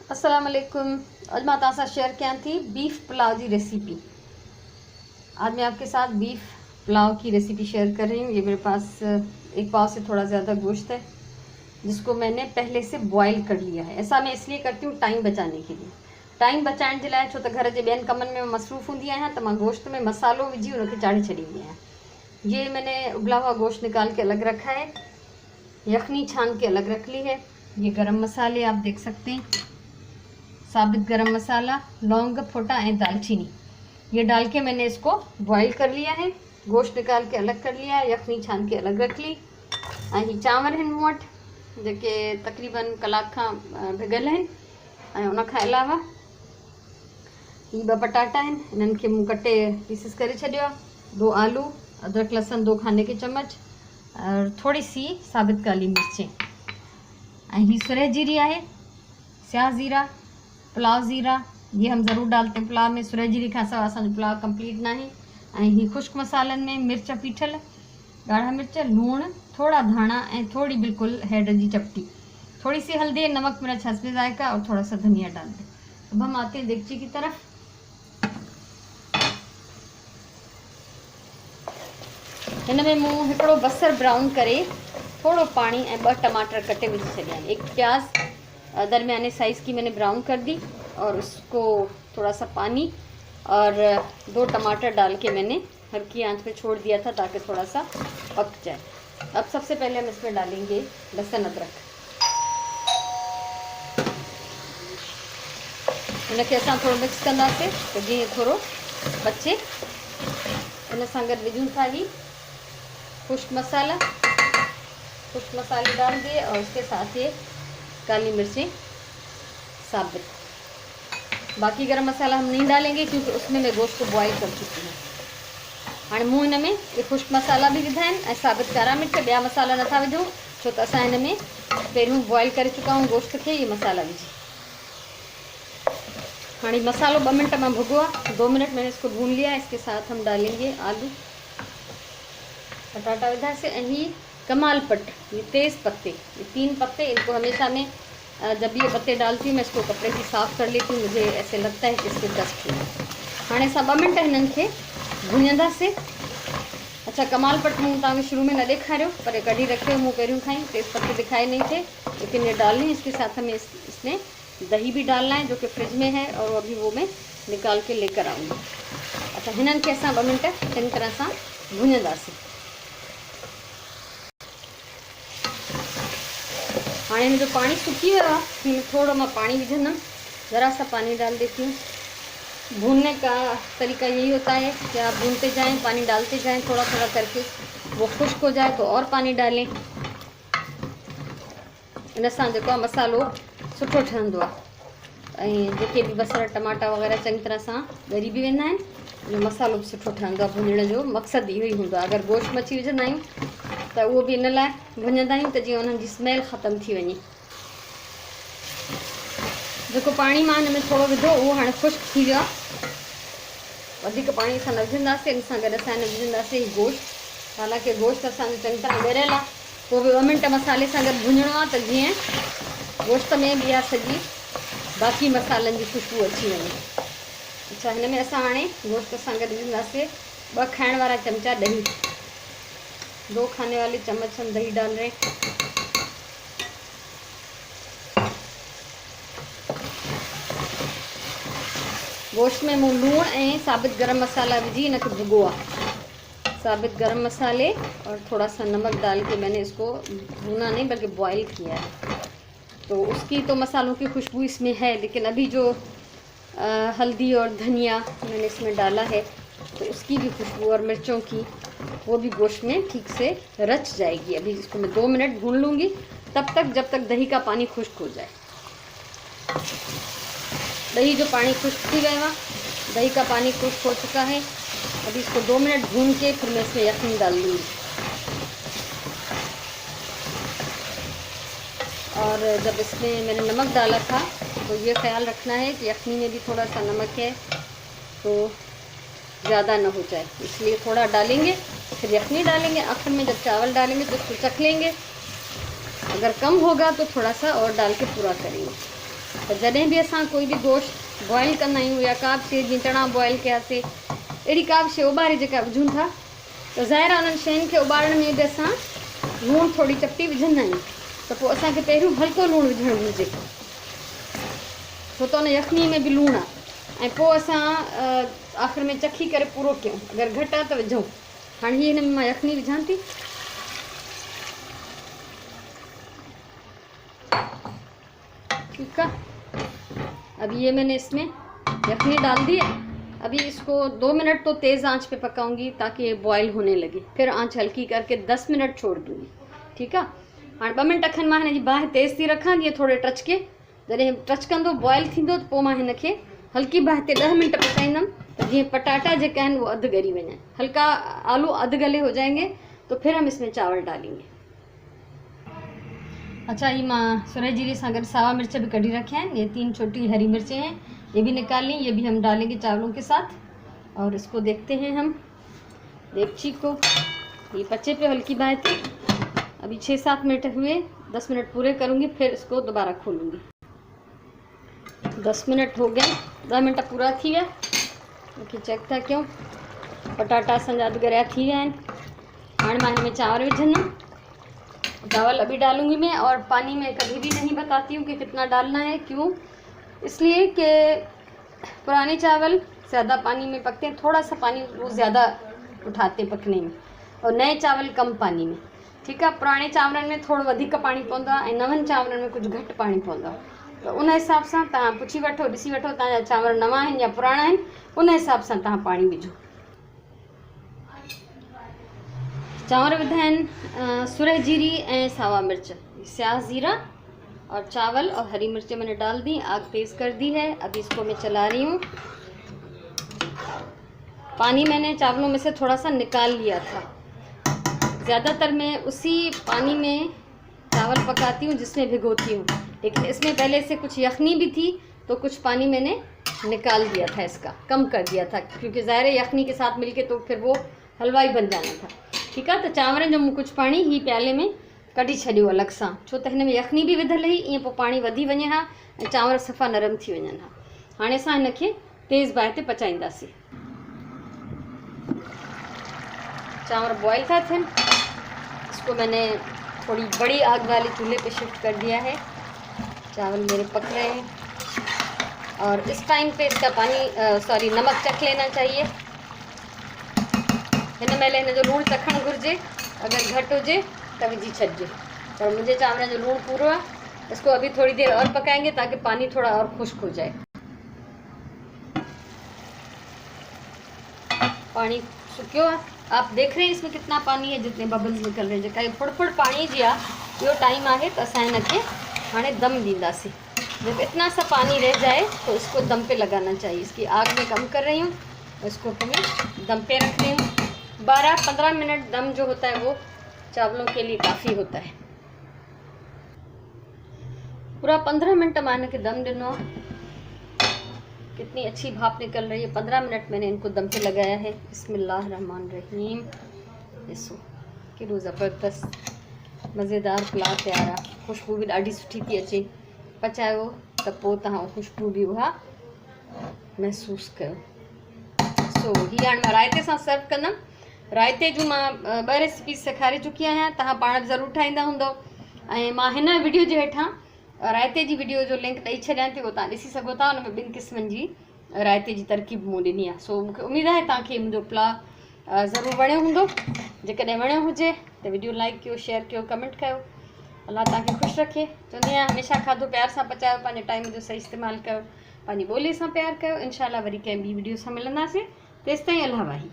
अस्सलाम वालेकुम। आज मैं तासा शेयर किया थी बीफ पुलाव की रेसिपी। आज मैं आपके साथ बीफ पुलाव की रेसिपी शेयर कर रही हूँ। ये मेरे पास एक पाव से थोड़ा ज़्यादा गोश्त है जिसको मैंने पहले से बॉयल कर लिया है। ऐसा मैं इसलिए करती हूँ टाइम बचाने के लिए। टाइम बचाइण जे लाइ, छो त घर जे ॿियनि कमनि में मसरूफ़ हूंदी आहियां त मां गोश्त में मसालो विझी उनखे चाढ़े छॾींदी आहियां। ये मैंने उबला हुआ गोश्त निकाल के अलग रखा है, यखनी छान के अलग रख ली है। ये गरम मसाले आप देख सकते हैं, साबित गरम मसाला, लौंग फोटा और दालचीनी, ये डाल के मैंने इसको बॉईल कर लिया है। गोश्त निकाल के अलग कर लिया है, यखनी छान के अलग रख ली। ऐं चांवर आहिनि मूं वटि जेके तक़रीबन कलाक खां भिगल आहिनि। ऐं उन खां अलावा ही 2 पटाटा आहिनि, इन्हनि खे मूं कटे पीसिस करे छॾियो आहे। 2 आलू, अदरक लहसुन 2 खाने के चम्मच और थोड़ी सी साबित काली मिर्चें। ऐं ही सुरह जीरी है, स्याह ज़ीरा, पुलाव ज़ीरा, ये हम ज़रूर डालते हैं पुलाव में। सुरह जीरी खां सवाइ असांजो पुलाव कंप्लीट ना है। ऐं ही खुश्क मसालनि में मिर्च पीठल, ॻाढ़ा मिर्च, लूण, थोड़ा धाणा ऐं थोड़ी बिल्कुल हैड की चपटी, थोड़ी सी हल्दी, नमक मिर्च हस्बे ज़ायका और थोड़ा सा धनिया डाल दें। अब हम आते हैं देगची की तरफ। इनमें मूं हिकिड़ो बसर ब्राउन करे थोड़ो पानी ऐं 2 टमाटर कटे विझी छॾिया आहिनि। 1 प्याज दरमियाने साइज़ की मैंने ब्राउन कर दी और उसको थोड़ा सा पानी और 2 टमाटर डाल के मैंने हल्की आंच पे छोड़ दिया था ताकि थोड़ा सा पक जाए। अब सबसे पहले हम इसमें डालेंगे लहसुन अदरक। इनके असां थोड़ो मिक्स कंदासीं तो जीअं थोड़ो बचे। इन सां गॾु विझूं था ही खुश्क मसाला, खुश्क मसाले डाल दिए और उसके साथ ये काली मिर्चें साबित। बाकी गरम मसाला हम नहीं डालेंगे क्योंकि उसमें मैं गोश्त को बॉईल कर चुकी हूँ। हाँ मूँ इन में ये खुश्क मसाला भी विधा आहिनि ऐं साबित कारा मिर्च, ॿिया मसाला नथा विझूं छो त असां हिन में पहिरियों बॉईल करे चुका हूँ गोश्त खे। ये मसाला विझी हाँ मसालो 2 मिनट में भुगो है, 2 मिनट मैंने इसको भून लिया है। इसके साथ हम डालेंगे आलू, पटाटा विधा से। ही कमाल पट, ये तेज़ पत्ते, ये 3 पत्ते, इनको हमेशा मैं जब ये पत्ते डालती हूँ मैं इसको कपड़े से साफ़ कर लेती हूँ, मुझे ऐसे लगता है कि इससे डस्ट हुई। हाँ असां 2 मिनट हिननि खे भुञंदासीं। अच्छा कमाल पट मूं तव्हांखे शुरू में न ॾेखारियो पर कढी रखियो, मूं पहिरियों खां ही तेज़ पत्ते दिखाए नहीं थे लेकिन ये डालने। इसके साथ हमें इसमें दही भी डालना है जो कि फ्रिज में है और अभी वो मैं निकाल के लेकर आऊँगी। अच्छा हिननि खे असां 2 मिनट चङी तरह सां भुञंदासीं। हाँ इनमें जो पानी सुखी हुआ है इनमें थोड़ा मैं पानी विझंदम, ज़रा सा पानी डाल देती हूँ। भूनने का तरीका यही होता है कि आप भूनते जाएं, पानी डालते जाएं थोड़ा थोड़ा करके, वो खुश्क हो जाए तो और पानी डालें। इन सां जेको आहे मसालो सुठो ठहंदो आहे ऐं जेके भी बसर टमाटा वग़ैरह चङी तरह सां ॻरी भी वेंदा आहिनि। जो मसालो भी सुठो ठहंदो आहे। भुञण जो मक़सदु इहो ई हूंदो आहे। अगरि गोश्त मच्छी विझंदा आहियूं त उहो भी इन लाइ भुञंदा आहियूं त जीअं उन्हनि जी स्मेल ख़तमु थी वञे। जेको पाणी मां हिन में थोरो विधो उहो हाणे खुश्क थी वियो आहे। वधीक पाणी असां न विझंदासीं, इन सां गॾु असां हिन विझंदासीं गोश्त। हालांकि गोश्त असांजो चङी तरह ॻरियल आहे, पोइ बि 2 मिंट मसाले सां गॾु भुञणो आहे त जीअं गोश्त में ॿिया सॼी बाक़ी मसालनि जी खुशबू अची वञे। अच्छा हिन में असां हाणे गोश्त सां गॾु विझंदासीं 2 खाइण वारा चमचा ॾही, 2 खाने वाले चम्मच हम दही डाल रहे हैं। गोश्त में मूं लूण ऐं साबित गरम मसाला विझी इनके भुगो आहे। साबित गरम मसाले और थोड़ा सा नमक डाल के मैंने इसको भुना नहीं बल्कि बॉईल किया है। तो उसकी तो मसालों की खुशबू इसमें है लेकिन अभी जो हल्दी और धनिया मैंने इसमें डाला है तो उसकी भी खुशबू और मिर्चों की वो भी गोश्त में ठीक से रच जाएगी। अभी इसको मैं 2 मिनट भून लूँगी तब तक जब तक दही का पानी खुश्क हो जाए। दही जो पानी खुश्क थी गया, दही का पानी खुश्क हो चुका है। अभी इसको 2 मिनट भून के फिर मैं इसमें यखनी डाल दूँगी। और जब इसमें मैंने नमक डाला था तो ये ख्याल रखना है कि यखनी में भी थोड़ा सा नमक है तो ज़्यादा ना हो जाए, इसलिए थोड़ा डालेंगे फिर यखनी डालेंगे। आखिर में जब चावल डालेंगे तो इसको चख लेंगे, अगर कम होगा तो थोड़ा सा और डाल के पूरा करेंगे। तो जॾहिं बि असां कोई बि गोश्त बॉइल कंदा आहियूं या का बि शइ जीअं चणा बॉइल कयासीं, अहिड़ी का बि शइ उॿारे जेका विझूं था, त ज़ाहिर आहे उन्हनि शयुनि खे उॿारण में बि असां लूणु थोरी चपटी विझंदा आहियूं। त पोइ असांखे पहिरियों हल्को लूणु विझणु घुरिजे, छो त उन यखनी में बि लूणु आहे। ऐं पोइ असां आख़िर में चखी करे पूरो कयूं, अगरि घटि आहे त विझूं। हाणे हीअ हिन में मां यखनी विझां थी। ठीक है, अभी ये मैंने इसमें यखनी डाल दी है। अभी इसको 2 मिनट तो तेज़ आंच पे पकाऊंगी ताकि ये बॉयल होने लगे, फिर आंच हल्की करके 10 मिनट छोड़ दूँगी। ठीक है, हाँ 2 मिनट खन मां हिन जी बाहि तेज़ थी रखां, ये थोड़े टच के जॾहिं टच कंदो बॉयल थींदो त पोइ मां हिन खे हल्की बाहि ते 10 मिनट पचाईंदमि, त जीअं पटाटा जेका आहिनि वो अधु ॻरी वञनि। हल्का आलू अधु गले हो जाएंगे तो फिर हम इसमें चावल डालेंगे। अच्छा, ये माँ सुरह जीरे से अगर सावा मिर्च भी कड़ी रखे हैं, ये 3 छोटी हरी मिर्चें हैं, ये भी निकाल ली, ये भी हम डालेंगे चावलों के साथ। और इसको देखते हैं हम देगची को, ये पचे पे हल्की बात थी। अभी 6-7 मिनट हुए, 10 मिनट पूरे करूँगी, फिर इसको दोबारा खोलूँगी। 10 मिनट हो गए, 10 मिनट पूरा थी विया। मूंखे चेक था क्यों पटाटा असांजा अधु ॻरिया थी विया आहिनि। हाणे मां हिन में चांवर विझंदमि, चावल अभी डालूंगी मैं। और पानी में कभी भी नहीं बताती हूँ कि कितना डालना है, क्यों? इसलिए कि पुराने चावल ज़्यादा पानी में पकते हैं, थोड़ा सा पानी वो ज़्यादा उठाते पकने में, और नए चावल कम पानी में। ठीक है, पुराने चावरनि में थोड़ो वधीक पानी पवंदो आहे ऐं नवनि चावरनि में कुछ घटि पानी पवंदो आहे। तो उन हिसाब से तव्हां पुछी वठो, ॾिसी वठो तव्हांजा चांवर नवां आहिनि या पुराणा आहिनि, उन हिसाब से तव्हां पानी विझो। चांवर विधा आहिनि सुरह जीरी ऐं सावा मिर्च, स्याह ज़ीरा और चावल और हरी मिर्चें मैंने डाल दी। आग तेज़ कर दी है, अभी इसको मैं चला रही हूँ। पानी मैंने चावलों में से थोड़ा सा निकाल लिया था। ज़्यादातर मैं उसी पानी में चावल पकाती हूँ जिसमें भिगोती हूँ, लेकिन इसमें पहले से कुछ यखनी भी थी तो कुछ पानी मैंने निकाल दिया था, इसका कम कर दिया था, क्योंकि ज़ाहिर यखनी के साथ मिलके तो फिर वो हलवा ही बन जाना था। ठीक है, तो चांवर जो कुछ पानी ही प्याले में कढी छॾियो अलॻि सां, छो त हिन में यखनी बि विधल हुई, ईअं पोइ पाणी वधी वञे हा ऐं चांवर सफ़ा नरम थी वञनि हा। हाणे असां हिन खे तेज़ बाहि ते पचाईंदासीं। चांवर बॉयल था थियनि, इसको मैंने थोड़ी बड़ी आग वाले चूल्हे पे शिफ्ट कर दिया है। चावल मेरे पक रहे हैं और इस टाइम पे इसका पानी नमक चख लेना चाहिए। हिन महिल हिन जो लूणु चखणु घुरिजे, अगरि घटि हुजे त विझी छॾिजे, पर मुंहिंजे चांवरनि जो लूणु पूरो है। इसको अभी थोड़ी देर और पकाएंगे ताकि पानी थोड़ा और खुश्क हो जाए। पानी सुकियो है, आप देख रहे हैं इसमें कितना पानी है, जितने बबल्स निकल रहे हैं। जेका फुड़ पानी जी आहे, यो टाइम आहे त असां हिन खे हाणे दम दींदासीं। जब इतना सा पानी रह जाए तो इसको दम पे लगाना चाहिए। इसकी आग में कम कर रही हूँ, इसको मैं दम पे रख रही हूँ। 12-15 मिनट दम जो होता है वो चावलों के लिए काफ़ी होता है। पूरा 15 मिनट मैंने के दम दिनो, कितनी अच्छी भाप निकल रही है। 15 मिनट मैंने इनको दम पे लगाया है। बिस्मिल्लाहिर्रहमानिर्रहीम। ॾिसो केॾो ज़बरदस्त मज़ेदार पुलाव तयारु आहे। खुशबू भी ॾाढी सुठी थी अचे। पचायो त पोइ तव्हां खुशबू भी उहा महसूस कयो। सो हीअ हाणे मां रायते सां सर्व कंदमि। रायते जूं मां 2 रेसिपी सेखारे चुकी आहियां, तव्हां पाण बि ज़रूरु ठाहींदा हूंदव। ऐं मां हिन वीडियो जे हेठां रायते जी वीडियो जो लिंक ॾेई छॾियां थी, उहो तव्हां ॾिसी सघो था। हुन में 2 क़िस्मनि जी रायते जी तरकीब मूं ॾिनी आहे। सो मूंखे उमेदु आहे तव्हांखे मुंहिंजो पुलाउ ज़रूरु वणियो हूंदो। जेकॾहिं वणियो हुजे त वीडियो लाइक कयो, शेयर कयो, कमेंट कयो। अल्लाह तव्हांखे ख़ुशि रखे। चवंदी आहियां हमेशह खाधो प्यार सां पचायो, पंहिंजे टाइम जो सही इस्तेमालु कयो, पंहिंजी ॿोलीअ सां प्यारु कयो। इंशाअल्लाह वरी कंहिं ॿी वीडियो सां मिलंदासीं। तेसिताईं अल्लाह वाही।